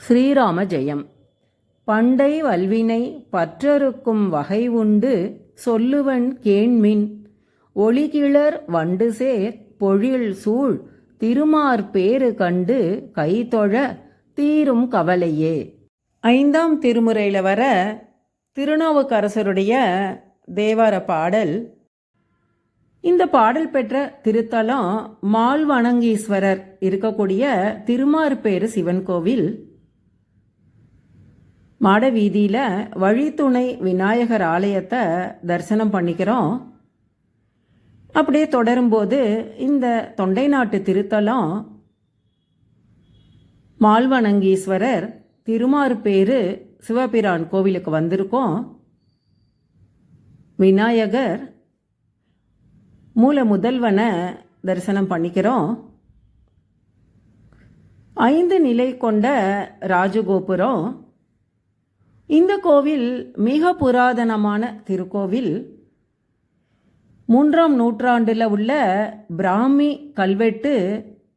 ஸ்ரீராம ஜெயம். பண்டை வல்வினை பற்றறுக்கும் வகை உண்டு சொல்லுவன் கேண்மின் ஒளிகிளர் வண்டுசேர் பொழில் சூழ் திருமார் பேறு கண்டு கைதொழ தீரும் கவலையே. 5ஆம் திருமுறையில் வர திருநாவுக்கரசருடைய தேவார பாடல். இந்த பாடல் பெற்ற திருத்தலம் மால்வணங்கீஸ்வரர் இருக்கக்கூடிய திருமார்பேறு சிவன் கோவில். மாடவீதியில் வழித்துணை விநாயகர் ஆலயத்தை தரிசனம் பண்ணிக்கிறோம். அப்படியே தொடரும்போது இந்த தொண்டை நாட்டு திருத்தலம் மால்வணங்கீஸ்வரர் திருமார்பேறு சிவபிரான் கோவிலுக்கு வந்திருக்கோம். விநாயகர் மூல முதல்வனை தரிசனம் பண்ணிக்கிறோம். 5 நிலை கொண்ட ராஜகோபுரம். இந்த கோவில் மிக புராதனமான திருக்கோவில். 3ஆம் நூற்றாண்டில் உள்ள பிராமி கல்வெட்டு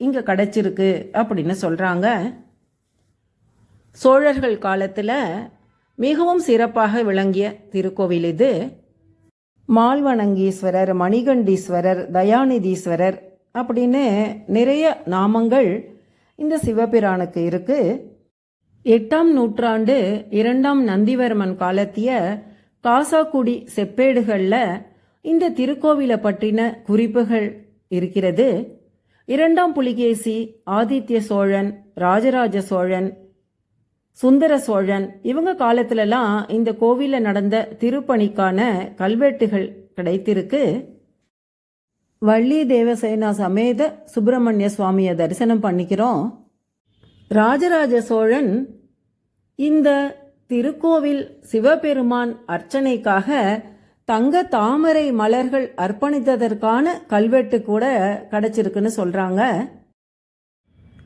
இங்கே கிடச்சிருக்கு அப்படின்னு சொல்கிறாங்க. சோழர்கள் காலத்தில் மிகவும் சிறப்பாக விளங்கிய திருக்கோவில் இது. மால்வணங்கீஸ்வரர், மணிகண்டீஸ்வரர், தயாநிதீஸ்வரர் அப்படின்னு நிறைய நாமங்கள் இந்த சிவபிரானுக்கு இருக்குது. 8ஆம் நூற்றாண்டு 2ஆம் நந்திவர்மன் காலத்திய காசாக்குடி செப்பேடுகளில் இந்த திருக்கோவிலை பற்றின குறிப்புகள் இருக்கிறது. 2ஆம் புலிகேசி, ஆதித்ய சோழன், ராஜராஜ சோழன், சுந்தர சோழன் இவங்க காலத்திலலாம் இந்த கோவிலில் நடந்த திருப்பணிக்கான கல்வெட்டுகள் கிடைத்திருக்கு. வள்ளி தேவசேனா சமேத சுப்பிரமணிய சுவாமியை தரிசனம் பண்ணிக்கிறோம். ராஜராஜ சோழன் இந்த திருக்கோவில் சிவபெருமான் அர்ச்சனைக்காக தங்க தாமரை மலர்கள் அர்ப்பணித்ததற்கான கல்வெட்டு கூட கிடைச்சிருக்குன்னு சொல்கிறாங்க.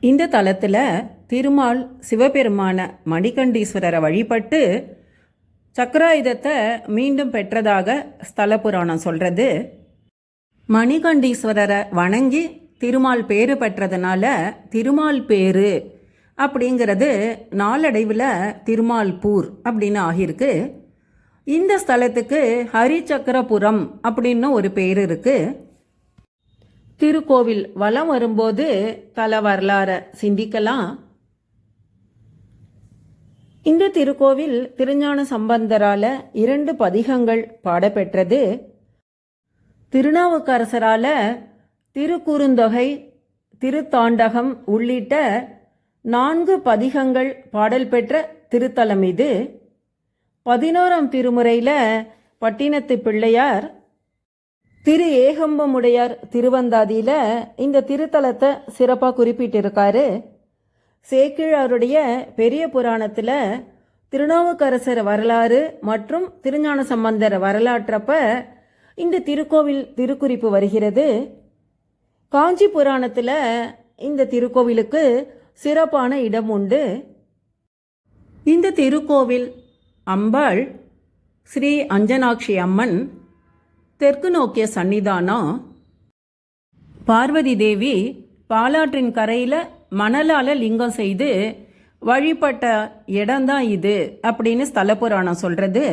இந்த தலத்தில் திருமால் சிவபெருமான மணிகண்டீஸ்வரரை வழிபட்டு சக்கராயுதத்தை மீண்டும் பெற்றதாக ஸ்தல புராணம் சொல்கிறது. மணிகண்டீஸ்வரரை வணங்கி திருமால் பேறு பெற்றதுனால திருமால் பேரு அப்படிங்கிறது நாளடைவில் திருமால்பூர் அப்படின்னு ஆகியிருக்கு. இந்த ஸ்தலத்துக்கு ஹரிச்சக்கரபுரம் அப்படின்னு ஒரு பேர் இருக்குது. திருக்கோவில் வலம் வரும்போது தல வரலாற சிந்திக்கலாம். இந்த திருக்கோவில் திருஞான சம்பந்தரால் 2 பதிகங்கள் பாடப்பெற்றது. திருநாவுக்கரசரால் திருக்குறுந்தொகை, திருத்தாண்டகம் உள்ளிட்ட 4 பதிகங்கள் பாடல் பெற்ற திருத்தலம் இது. 11ஆம் திருமுறையில் பட்டினத்து பிள்ளையார் திரு ஏகம்பமுடையார் திருவந்தாதியில் இந்த திருத்தலத்தை சிறப்பாக குறிப்பிட்டிருக்காரு. சேக்கிழாருடைய பெரிய புராணத்தில் திருநாவுக்கரசர் வரலாறு மற்றும் திருஞான சம்பந்தர் வரலாற்றப்ப இந்த திருக்கோவில் திருக்குறிப்பு வருகிறது. காஞ்சி புராணத்தில் இந்த திருக்கோவிலுக்கு சிறப்பான இடம் உண்டு. இந்த திருக்கோவில் அம்பாள் ஸ்ரீ அஞ்சனாட்சி அம்மன் தெற்கு நோக்கிய சன்னிதானம். பார்வதி தேவி பாலாற்றின் கரையில் மணலால் லிங்கம் செய்து வழிபட்ட இடம்தான் இது அப்படின்னு ஸ்தல புராணம் சொல்கிறது.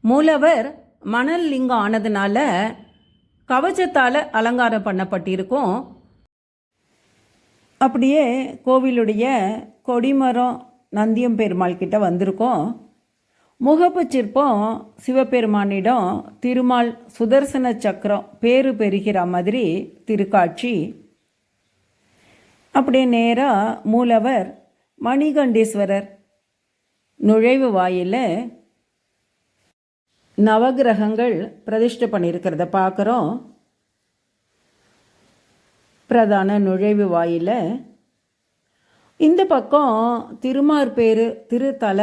மூலவர் மணல் லிங்கம் ஆனதுனால கவச்சத்தால் அலங்காரம் பண்ணப்பட்டிருக்கும். அப்படியே கோவிலுடைய கொடிமரம் நந்தியம் பெருமாள் கிட்ட வந்திருக்கோம். முகப்பு சிற்பம் சிவபெருமானிடம் திருமால் சுதர்சன சக்கரம் பேறு பெறுகிற மாதிரி திருக்காட்சி. அப்படியே நேராக மூலவர் மணிகண்டீஸ்வரர் நுழைவு வாயில் நவகிரகங்கள் பிரதிஷ்டை பண்ணியிருக்கிறத பார்க்குறோம். பிரதான நுழைவு வாயில் இந்த பக்கம் திருமார்பேறு திருத்தல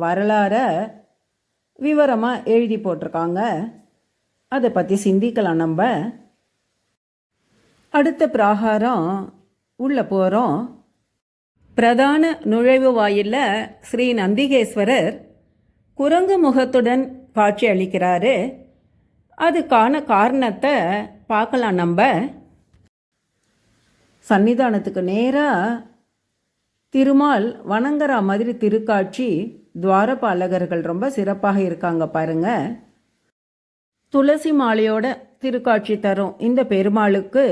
வரலாற விவரமாக எழுதி போட்டிருக்காங்க. அதை பற்றி சிந்திக்கலாம். நம்ம அடுத்த பிராகாரம் உள்ளே போகிறோம். பிரதான நுழைவு வாயிலில் ஸ்ரீ நந்திகேஸ்வரர் குரங்கு முகத்துடன் காட்சி அளிக்கிறாரு. அதுக்கான காரணத்தை பார்க்கலாம். நம்ம சன்னிதானத்துக்கு நேராக திருமால் வணங்குற மாதிரி திருக்காட்சி துவாரபாலகர்கள் ரொம்ப சிறப்பாக இருக்காங்க பாருங்க. துளசி மாலையோட திருக்காட்சி தரும் இந்த பெருமாளுக்கு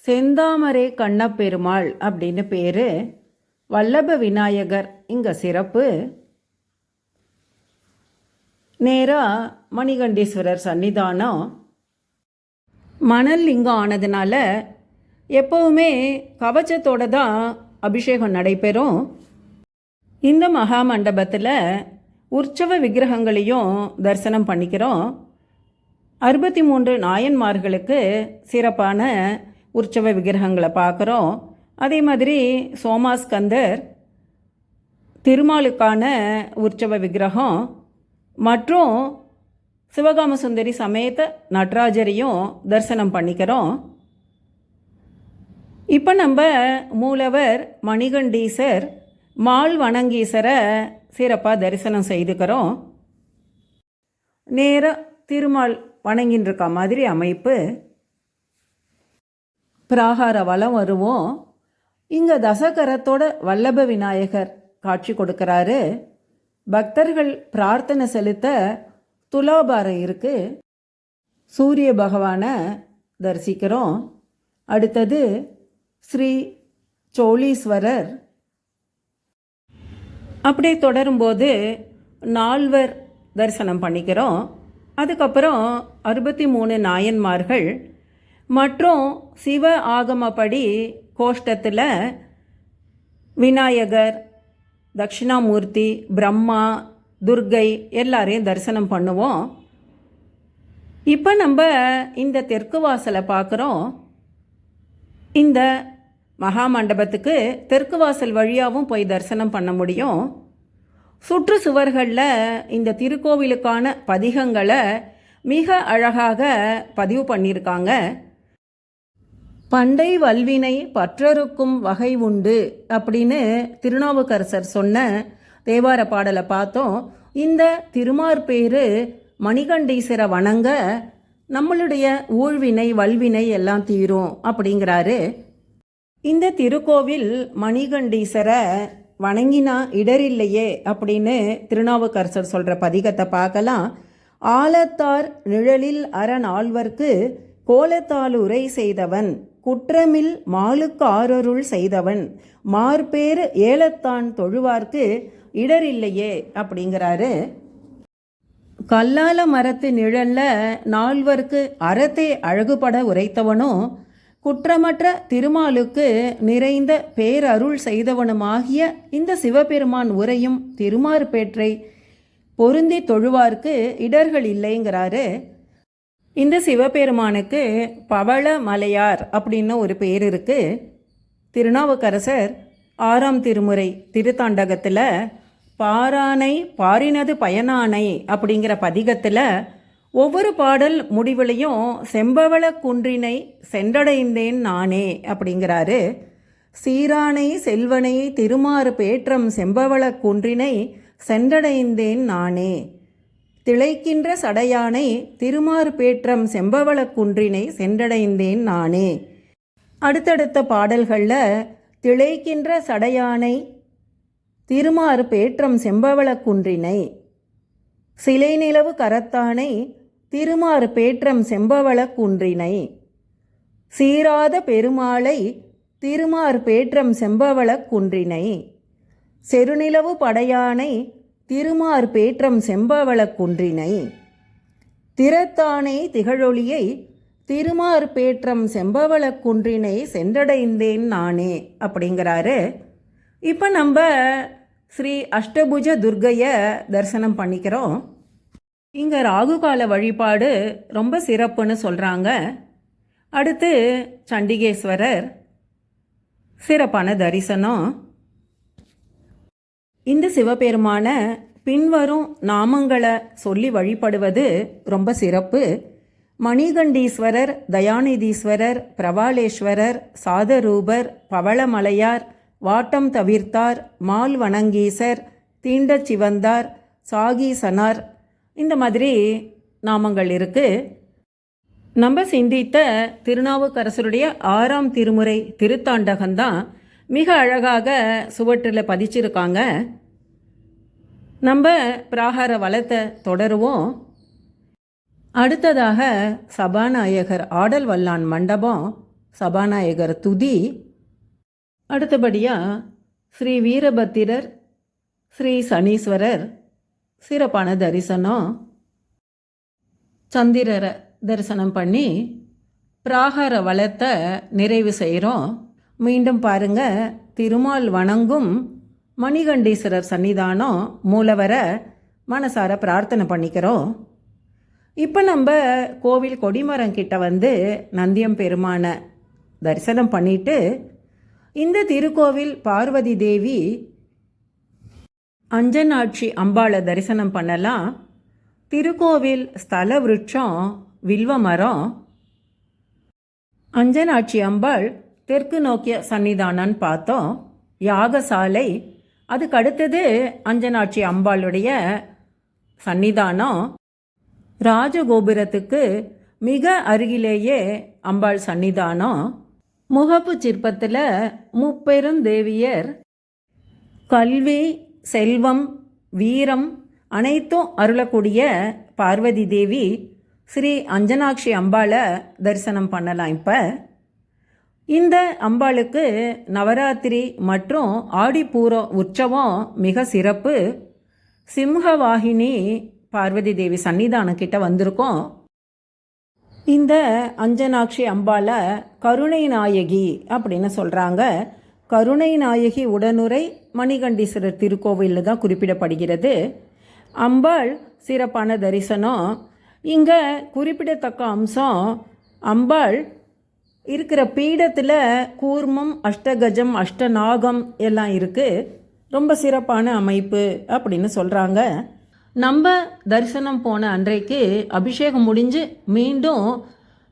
செந்தாமரை கண்ணப்பெருமாள் அப்படின்னு பேரு. வல்லப விநாயகர் இங்க சிறப்பு. நேரா மணிகண்டீஸ்வரர் சன்னிதானம். மணல் லிங்கம் ஆனதுனால எப்பவுமே கவச்சத்தோட தான் அபிஷேகம் நடைபெறும். இந்த மகா மண்டபத்தில் உற்சவ விக்கிரகங்களையும் தரிசனம் பண்ணிக்கிறோம். 63 நாயன்மார்களுக்கு சிறப்பான உற்சவ விக்கிரகங்களை பார்க்குறோம். அதே மாதிரி சோமாஸ்கந்தர் திருமாலுக்கான உற்சவ விக்கிரகம் மற்றும் சிவகாம சுந்தரி சமேத நடராஜரையும் தரிசனம் பண்ணிக்கிறோம். இப்போ நம்ம மூலவர் மணிகண்டீசர் மால் வணங்கீசரை சிறப்பாக தரிசனம் செய்துக்கிறோம். நேராக திருமால் வணங்கின்னு இருக்க மாதிரி அமைப்பு. பிராகார வலம் வருவோம். இங்கே தசகரத்தோட வல்லப விநாயகர் காட்சி கொடுக்குறாரு. பக்தர்கள் பிரார்த்தனை செலுத்த துலாபாரம் இருக்கு. சூரிய பகவானை தரிசிக்கிறோம். அடுத்தது ஸ்ரீ சோழீஸ்வரர். அப்படியே தொடரும்போது நால்வர் தரிசனம் பண்ணிக்கிறோம். அதுக்கப்புறம் 63 நாயன்மார்கள் மற்றும் சிவ ஆகமப்படி கோஷ்டத்தில் விநாயகர், தட்சிணாமூர்த்தி, பிரம்மா, துர்கை எல்லாரையும் தரிசனம் பண்ணுவோம். இப்போ நம்ம இந்த தெற்கு வாசலை பார்க்குறோம். இந்த மகா மண்டபத்துக்கு தெற்கு வாசல் வழியாகவும் போய் தரிசனம் பண்ண முடியும். சுற்று சுவர்களில் இந்த திருக்கோவிலுக்கான பதிகங்களை மிக அழகாக பதிவு பண்ணியிருக்காங்க. பண்டை வல்வினை பற்றறுக்கும் வகை உண்டு அப்படின்னு திருநாவுக்கரசர் சொன்ன தேவார பாடலை பார்த்தோம். இந்த திருமார்பேரு மணிகண்டீஸ்வர வணங்க நம்மளுடைய ஊழ்வினை வல்வினை எல்லாம் தீரும் அப்படிங்கிறாரு. இந்த திருக்கோவில் மணிகண்டீஸ்வரை வணங்கினா இடரில்லையே அப்படின்னு திருநாவுக்கரசர் சொல்கிற பதிகத்தை பார்க்கலாம். ஆலத்தார் நிழலில் அறநால்வர்க்கு கோலத்தால் உரை செய்தவன் குற்றமில் மாலுக்கு ஆரருள் செய்தவன் மார்பேறு ஏலத்தான் தொழுவார்க்கு இடரில்லையே அப்படிங்கிறாரு. கல்லால மரத்து நிழல்ல நால்வர்க்கு அறத்தை அழகுபட உரைத்தவனும் குற்றமற்ற திருமாலுக்கு நிறைந்த பேரருள் செய்தவனுமாகிய இந்த சிவபெருமான் உரையும் திருமார்பேற்றை பொருந்தி தொழுவார்க்கு இடர்கள் இல்லைங்கிறாரு. இந்த சிவபெருமானுக்கு பவள மலையார் அப்படின்னு ஒரு பேர் இருக்கு. திருநாவுக்கரசர் 6ஆம் திருமுறை திருத்தாண்டகத்தில் பாரானை பாரினது பயனானை அப்படிங்கிற பதிகத்தில் ஒவ்வொரு பாடல் முடிவுலையும் செம்பவள குன்றினை சென்றடைந்தேன் நானே அப்படிங்கிறாரு. சீரானை செல்வனை திருமாறு பேற்றம் செம்பவள குன்றினை சென்றடைந்தேன் நானே. திளைக்கின்ற சடையானை திருமாறு பேற்றம் செம்பவள குன்றினை சென்றடைந்தேன் நானே. அடுத்தடுத்த பாடல்களில் திளைக்கின்ற சடையானை திருமாறு பேற்றம் செம்பவள குன்றினை, சிலை நிலவு கரத்தானை திருமாறு பேற்றம் செம்பவள குன்றினை, சீராத பெருமாளை திருமாறு பேற்றம் செம்பவள குன்றினை, செருநிலவு படையானை திருமார் பேற்றம் செம்பவள குன்றினை, திறத்தானை திகழொளியை திருமார் பேற்றம் செம்பவள குன்றினை சென்றடைந்தேன் நானே அப்படிங்கிறாரு. இப்போ நம்ம ஸ்ரீ அஷ்டபுஜ துர்க்கையை தரிசனம் பண்ணிக்கிறோம். இங்கே ராகுகால வழிபாடு ரொம்ப சிறப்புன்னு சொல்கிறாங்க. அடுத்து சண்டிகேஸ்வரர் சிறப்பான தரிசனம். இந்த சிவபெருமான பின்வரும் நாமங்களை சொல்லி வழிபடுவது ரொம்ப சிறப்பு. மணிகண்டீஸ்வரர், தயாநிதீஸ்வரர், பிரபாலேஸ்வரர், சாதரூபர், பவளமலையார், வாட்டம் தவிர்த்தார், மால் வணங்கீசர், தீண்டச் சிவந்தார், சாகீசனார், இந்த மாதிரி நாமங்கள் இருக்குது. நம்ம சிந்தித்த திருநாவுக்கரசருடைய 6ஆம் திருமுறை திருத்தாண்டகம்தான் மிக அழகாக சுவற்றில் பதிச்சிருக்காங்க. நம்ம பிராகார வளத்தை தொடருவோம். அடுத்ததாக சபாநாயகர் ஆடல் வல்லான் மண்டபம், சபாநாயகர் துதி. அடுத்தபடியாக ஸ்ரீ வீரபத்திரர், ஸ்ரீ சனீஸ்வரர் சிறப்பான தரிசனம். சந்திரரை தரிசனம் பண்ணி பிராகார வளத்தை நிறைவு செய்கிறோம். மீண்டும் பாருங்க, திருமால் வணங்கும் மணிகண்டீஸ்வரர் சன்னிதானம் மூலவரை மனசார பிரார்த்தனை பண்ணிக்கிறோம். இப்போ நம்ம கோவில் கொடிமரம் கிட்ட வந்து நந்தியம் பெருமானை தரிசனம் பண்ணிட்டு இந்த திருக்கோவில் பார்வதி தேவி அஞ்சனாட்சி அம்பாளை தரிசனம் பண்ணலாம். திருக்கோவில் ஸ்தல விருட்சம் வில்வ மரம். அஞ்சனாட்சி அம்பாள் தெற்கு நோக்கிய சன்னிதானம்னு பார்த்தோம். யாகசாலை, அதுக்கு அடுத்தது அஞ்சனாட்சி அம்பாளுடைய சன்னிதானம். ராஜகோபுரத்துக்கு மிக அருகிலேயே அம்பாள் சன்னிதானம். முகப்பு சிற்பத்தில் முப்பெருந்தேவியர் கல்வி, செல்வம், வீரம் அனைத்தும் அருளக்கூடிய பார்வதி தேவி ஸ்ரீ அஞ்சனாட்சி அம்பாளை தரிசனம் பண்ணலாம். இப்போ இந்த அம்பாளுக்கு நவராத்திரி மற்றும் ஆடிப்பூர உற்சவம் மிக சிறப்பு. சிம்ஹவாகினி பார்வதி தேவி சன்னிதானம் கிட்ட வந்திருக்கோம். இந்த அஞ்சனாட்சி அம்பாளை கருணை நாயகி அப்படின்னு சொல்கிறாங்க. கருணை நாயகி உடனுரை மணிகண்டீஸ்வரர் திருக்கோவிலில் தான் குறிப்பிடப்படுகிறது. அம்பாள் சிறப்பான தரிசனம். இங்கே குறிப்பிடத்தக்க அம்சம், அம்பாள் இருக்கிற பீடத்தில் கூர்மம், அஷ்டகஜம், அஷ்டநாகம் எல்லாம் இருக்குது. ரொம்ப சிறப்பான அமைப்பு அப்படின்னு சொல்கிறாங்க. நம்ம தரிசனம் போன அன்றைக்கு அபிஷேகம் முடிஞ்சு மீண்டும்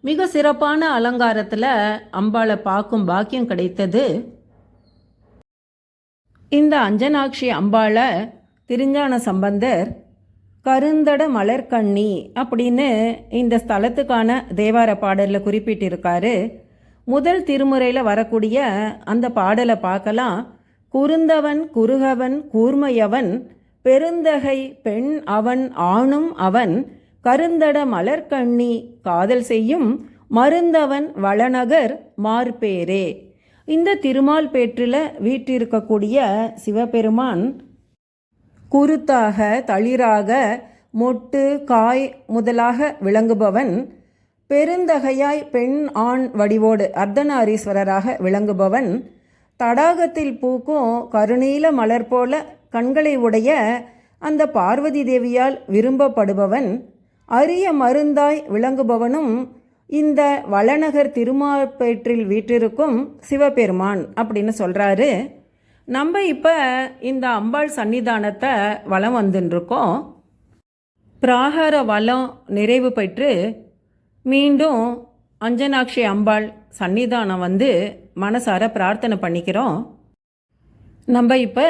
மிக சிறப்பான அலங்காரத்தில் அம்பாளை பார்க்கும் பாக்கியம் கிடைத்தது. இந்த அஞ்சனாட்சி அம்பாளை திருஞான சம்பந்தர் கருந்தட மலர்கண்ணி அப்படின்னு இந்த ஸ்தலத்துக்கான தேவார பாடலில் குறிப்பிட்டிருக்காரு. முதல் திருமுறையில் வரக்கூடிய அந்த பாடலை பார்க்கலாம். குறுந்தவன் குறுகவன் கூர்மையவன் பெருந்தகை பெண் அவன் ஆணும் அவன் கருந்தட மலர்கண்ணி காதல் செய்யும் மருந்தவன் வளநகர் மார்பேரே. இந்த திருமால் பேற்றில் வீற்றிருக்கக்கூடிய சிவபெருமான் குருத்தாக, தளிராக, மொட்டு, காய் முதலாக விளங்குபவன், பெருந்தகையாய் பெண் ஆண் வடிவோடு அர்த்தநாரீஸ்வரராக விளங்குபவன், தடாகத்தில் பூக்கும் கருநீல மலர் போல கண்களை உடைய அந்த பார்வதி தேவியால் விரும்பப்படுபவன், அரிய மருந்தாய் விளங்குபவனும் இந்த வளநகர் திருமால்பேற்றில் வீற்றிருக்கும் சிவபெருமான் அப்படின்னு சொல்கிறாரு. நம்ம இப்போ இந்த அம்பாள் சன்னிதானத்தை வலம் வந்துருக்கோம். பிராகார வலம் நிறைவு பெற்று மீண்டும் அஞ்சனாட்சி அம்பாள் சன்னிதானம் வந்து மனசார பிரார்த்தனை பண்ணிக்கிறோம். நம்ம இப்போ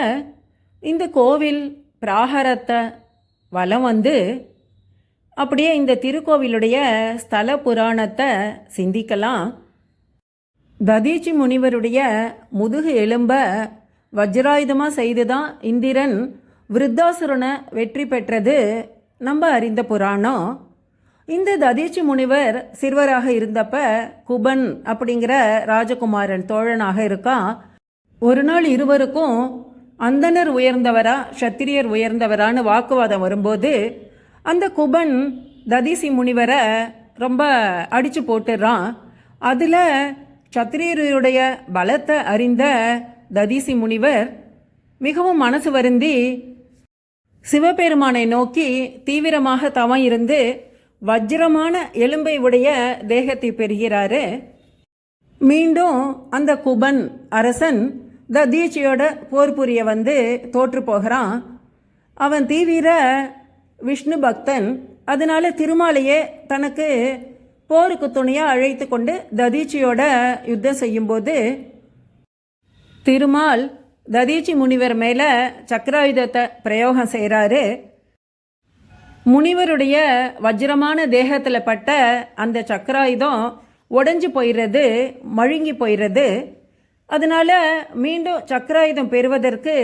இந்த கோவில் பிராகாரத்தை வலம் வந்து அப்படியே இந்த திருக்கோவிலுடைய ஸ்தல புராணத்தை சிந்திக்கலாம். ததீச்சி முனிவருடைய முதுகு எலும்ப வஜ்ராயுதமாக செய்து தான் இந்திரன் விருத்தாசுரனை வெற்றி பெற்றது நம்ம அறிந்த புராணம். இந்த ததீச்சி முனிவர் சிறுவராக இருந்தப்ப குபன் அப்படிங்கிற ராஜகுமாரன் தோழனாக இருக்கான். ஒரு நாள் இருவருக்கும் அந்தனர் உயர்ந்தவரா சத்திரியர் உயர்ந்தவரான்னு வாக்குவாதம் வரும்போது அந்த குபன் ததீசி முனிவரை ரொம்ப அடித்து போட்டுடுறான். அதில் சத்திரியருடைய பலத்தை அறிந்த ததீசி முனிவர் மிகவும் மனசு வருந்தி சிவபெருமானை நோக்கி தீவிரமாக தவம் இருந்து வஜ்ரமான எலும்பை உடைய தேகத்தை பெறுகிறாரு. மீண்டும் அந்த குபன் அரசன் ததீச்சியோட போர் புரிய வந்து தோற்று போகிறான். அவன் தீவிர விஷ்ணு பக்தன். அதனால திருமாலையே தனக்கு போருக்கு துணையாக அழைத்து கொண்டு ததீச்சியோட யுத்தம் செய்யும்போது திருமால் ததீச்சி முனிவர் மேலே சக்கராயுதத்தை பிரயோகம் செய்கிறாரு. முனிவருடைய வஜ்ரமான தேகத்தில் பட்ட அந்த சக்கராயுதம் உடஞ்சி போயிடுறது, மழுங்கி போயிடுறது. அதனால் மீண்டும் சக்கராயுதம் பெறுவதற்கு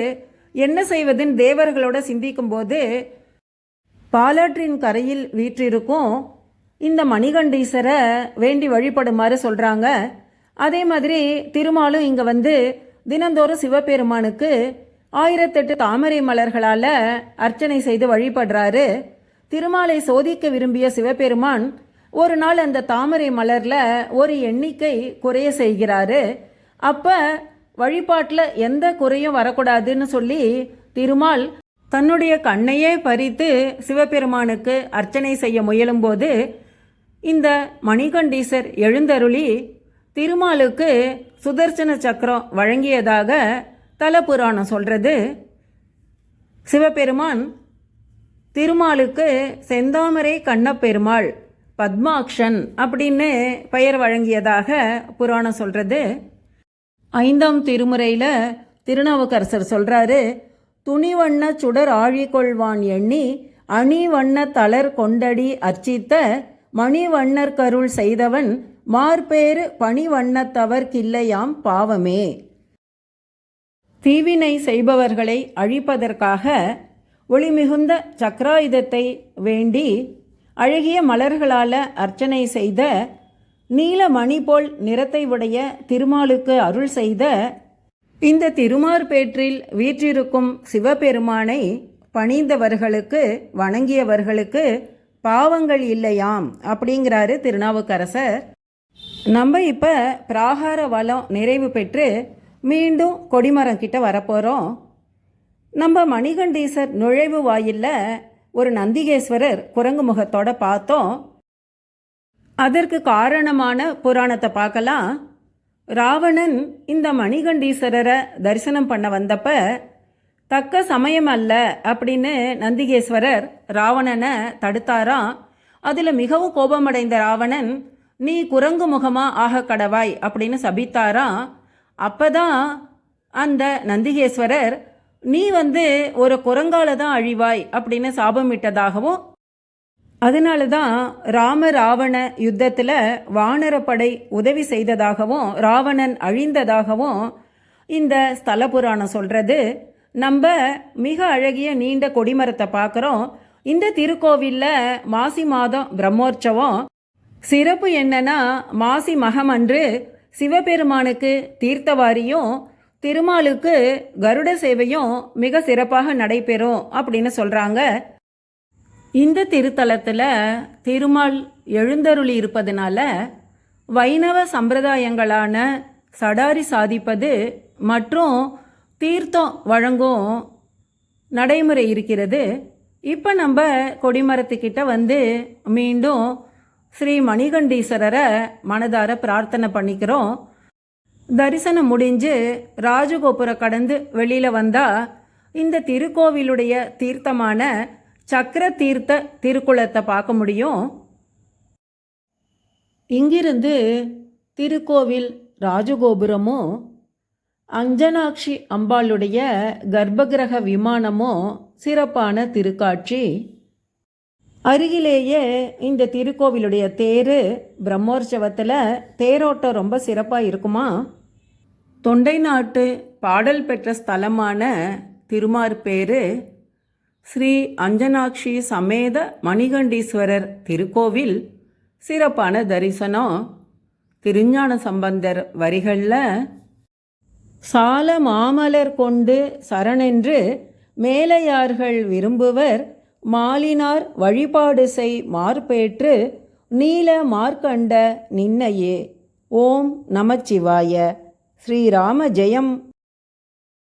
என்ன செய்வதுன்னு தேவர்களோட சிந்திக்கும்போது பாலாற்றின் கரையில் வீற்றிருக்கும் இந்த மணிகண்டீசரை வேண்டி வழிபடுமாறு சொல்கிறாங்க. அதே மாதிரி திருமாலும் இங்கே வந்து தினந்தோறும் சிவபெருமானுக்கு 1008 தாமரை மலர்களால் அர்ச்சனை செய்து வழிபடுறாரு. திருமாலை சோதிக்க விரும்பிய சிவபெருமான் ஒரு நாள் அந்த தாமரை மலரில் ஒரு எண்ணிக்கை குறைய செய்கிறாரு. அப்போ வழிபாட்டில் எந்த குறையும் வரக்கூடாதுன்னு சொல்லி திருமால் தன்னுடைய கண்ணையே பறித்து சிவபெருமானுக்கு அர்ச்சனை செய்ய முயலும்போது இந்த மணிகண்டீசர் எழுந்தருளி திருமாலுக்கு சுதர்சன சக்கரம் வழங்கியதாக தலபுராணம் சொல்கிறது. சிவபெருமான் திருமாலுக்கு செந்தாமரை கண்ணப்பெருமாள் பத்மாக்ஷன் அப்படின்னு பெயர் வழங்கியதாக புராணம் சொல்கிறது. 5ஆம் திருமுறையில் திருநாவுக்கரசர் சொல்கிறாரு, துணிவண்ண சுடர் ஆழிகொள்வான் எண்ணி அணிவண்ண தளர் கொண்டடி அர்ச்சித்த மணிவண்ணர் கருள் செய்தவன் மார்பேறு பணிவண்ணத்தவர்க்கில்லையாம் பாவமே. தீவினை செய்பவர்களை அழிப்பதற்காக ஒளிமிகுந்த சக்கராயுதத்தை வேண்டி அழகிய மலர்களால் அர்ச்சனை செய்த நீல மணி போல் நிறத்தை உடைய திருமாலுக்கு அருள் செய்த இந்த திருமார்பேற்றில் வீற்றிருக்கும் சிவபெருமானை பணிந்தவர்களுக்கு வணங்கியவர்களுக்கு பாவங்கள் இல்லையாம் அப்படிங்கிறாரு திருநாவுக்கரசர். நம்ம இப்போ பிராகார வளம் நிறைவு பெற்று மீண்டும் கொடிமரம் கிட்ட வரப்போகிறோம். நம்ம மணிகண்டீசர் நுழைவு வாயிலில் ஒரு நந்திகேஸ்வரர் குரங்கு முகத்தோட பார்த்தோம். அதற்கு காரணமான புராணத்தை பார்க்கலாம். ராவணன் இந்த மணிகண்டீஸ்வரரை தரிசனம் பண்ண வந்தப்ப தக்க சமயம் அல்ல அப்படின்னு நந்திகேஸ்வரர் ராவணனை தடுத்தாராம். அதில் மிகவும் கோபமடைந்த ராவணன், நீ குரங்கு முகமா ஆக கடவாய் அப்படின்னு சபித்தாராம். அப்பதான் அந்த நந்திகேஸ்வரர், நீ வந்து ஒரு குரங்கால தான் அழிவாய் அப்படின்னு சாபமிட்டதாகவும், அதனால தான் ராம ராவண யுத்தத்தில் வானரப்படை உதவி செய்ததாகவும் ராவணன் அழிந்ததாகவும் இந்த ஸ்தல புராணம் சொல்கிறது. நம்ம மிக அழகிய நீண்ட கொடிமரத்தை பார்க்குறோம். இந்த திருக்கோவிலில் மாசி மாதம் பிரம்மோற்சவம். சிறப்பு என்னன்னா, மாசி மகம் அன்று சிவபெருமானுக்கு தீர்த்தவாரியும் திருமாலுக்கு கருட சேவையும் மிக சிறப்பாக நடைபெறும் அப்படின்னு சொல்கிறாங்க. இந்த திருத்தலத்தில் திருமால் எழுந்தருளி இருப்பதனால வைணவ சம்பிரதாயங்களான சடாரி சாதிப்பது மற்றும் தீர்த்தம் வழங்கும் நடைமுறை இருக்கிறது. இப்போ நம்ம கொடிமரத்துக்கிட்ட வந்து மீண்டும் ஸ்ரீ மணிகண்டீஸ்வரரை மனதார பிரார்த்தனை பண்ணிக்கிறோம். தரிசனம் முடிஞ்சு ராஜகோபுரம் கடந்து வெளியில் வந்தால் இந்த திருக்கோவிலுடைய தீர்த்தமான சக்கர தீர்த்த திருக்குளத்தை பார்க்க முடியும். இங்கிருந்து திருக்கோவில் ராஜகோபுரமும் அஞ்சனாட்சி அம்பாளுடைய கர்ப்பகிரக விமானமும் சிறப்பான திருக்காட்சி. அருகிலேயே இந்த திருக்கோவிலுடைய தேர் பிரம்மோற்சவத்தில் தேரோட்டம் ரொம்ப சிறப்பாக இருக்குமா. தொண்டை நாட்டு பாடல் பெற்ற ஸ்தலமான திருமார்பேறு ஸ்ரீ அஞ்சனாட்சி சமேத மணிகண்டீஸ்வரர் திருக்கோவில் சிறப்பான தரிசனம். திருஞான சம்பந்தர் வரிகளில், சால மாமலர் கொண்டு சரணென்று மேலையார்கள் விரும்புவர் மாலினார் வழிபாடு செய் மார்பேற்று நீல மார்க்கண்ட நின்னையே. ஓம் நமச்சிவாய. ஸ்ரீராம ஜெயம்.